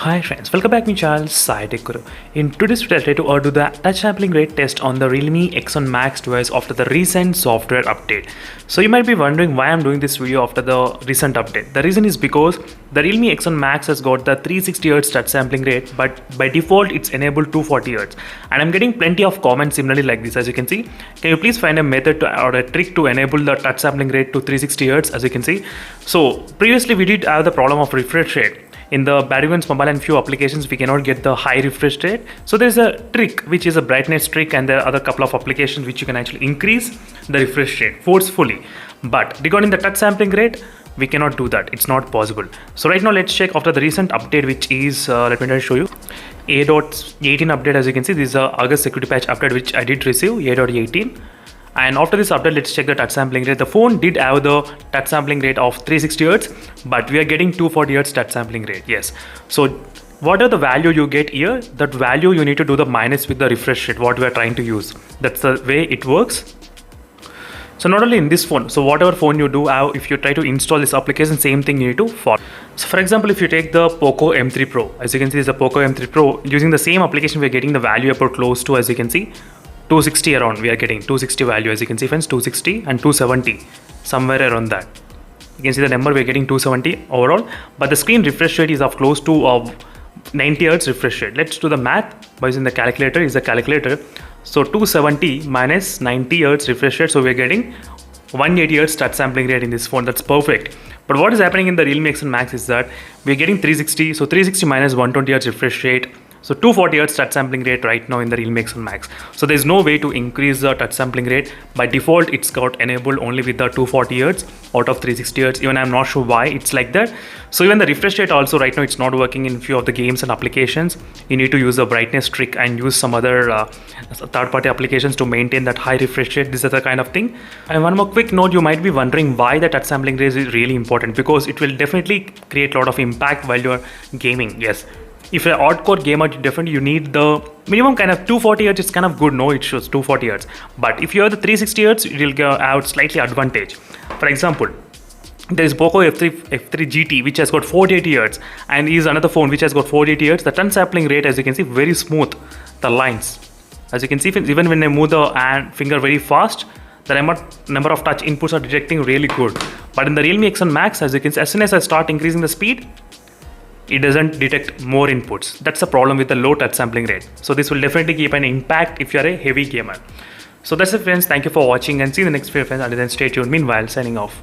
Hi friends, welcome back to my channel Sai Tech Guru. In today's video, I'll try to do the touch sampling rate test on the Realme X7 Max device after the recent software update. So you might be wondering why I'm doing this video after the recent update. The reason is because the Realme X7 Max has got the 360Hz touch sampling rate, but by default it's enabled 240Hz. And I'm getting plenty of comments similarly like this, as you can see. Can you please find a method or a trick to enable the touch sampling rate to 360Hz, as you can see. So previously we did have the problem of refresh rate. In the Badwin's mobile and few applications, we cannot get the high refresh rate. So there's a trick, which is a brightness trick, and there are other couple of applications which you can actually increase the refresh rate forcefully. But regarding the touch sampling rate, we cannot do that. It's not possible. So right now, let's check after the recent update, which is, let me show you. 8.18 update, as you can see, this is the August security patch update, which I did receive, 8.18. And after this update, let's check the touch sampling rate. The phone did have the touch sampling rate of 360 Hz, but we are getting 240 Hz touch sampling rate. Yes. So whatever the value you get here, that value you need to do the minus with the refresh rate, what we are trying to use. That's the way it works. So not only in this phone, so whatever phone you do have, if you try to install this application, same thing you need to follow. So for example, if you take the POCO M3 Pro, as you can see, this is a POCO M3 Pro. Using the same application, we are getting the value about close to, as you can see, 260 around. We are getting 260 value, as you can see friends, 260 and 270, somewhere around that. You can see the number, we are getting 270 overall, but the screen refresh rate is of close to 90 Hz refresh rate. Let's do the math by using the calculator. Is the calculator. So 270 minus 90 Hz refresh rate, so we are getting 180 Hz touch sampling rate in this phone. That's perfect. But what is happening in the Realme X7 Max is that we are getting 360, so 360 minus 120 Hz refresh rate. So 240 Hz touch sampling rate right now in the Realme X7 Max. So there's no way to increase the touch sampling rate. By default, it's got enabled only with the 240 Hz out of 360 Hz. Even I'm not sure why it's like that. So even the refresh rate also right now, it's not working in few of the games and applications. You need to use the brightness trick and use some other third-party applications to maintain that high refresh rate. This is the kind of thing. And one more quick note, you might be wondering why the touch sampling rate is really important, because it will definitely create a lot of impact while you're gaming. Yes. If you're an hardcore gamer, definitely you need the minimum kind of 240 Hz. It's kind of good, no issues, 240 Hz. But if you have the 360 Hz, it will have slightly advantage. For example, there is POCO X8 GT, which has got 480 Hz, and is another phone which has got 480 Hz. The touch sampling rate, as you can see, very smooth. The lines, as you can see, even when I move the finger very fast, the number of touch inputs are detecting really good. But in the Realme X7 Max, as you can see, as soon as I start increasing the speed, it doesn't detect more inputs. That's the problem with the low touch sampling rate. So this will definitely keep an impact if you're a heavy gamer. So that's it friends. Thank you for watching and see you in the next video friends. Until then, stay tuned. Meanwhile, signing off.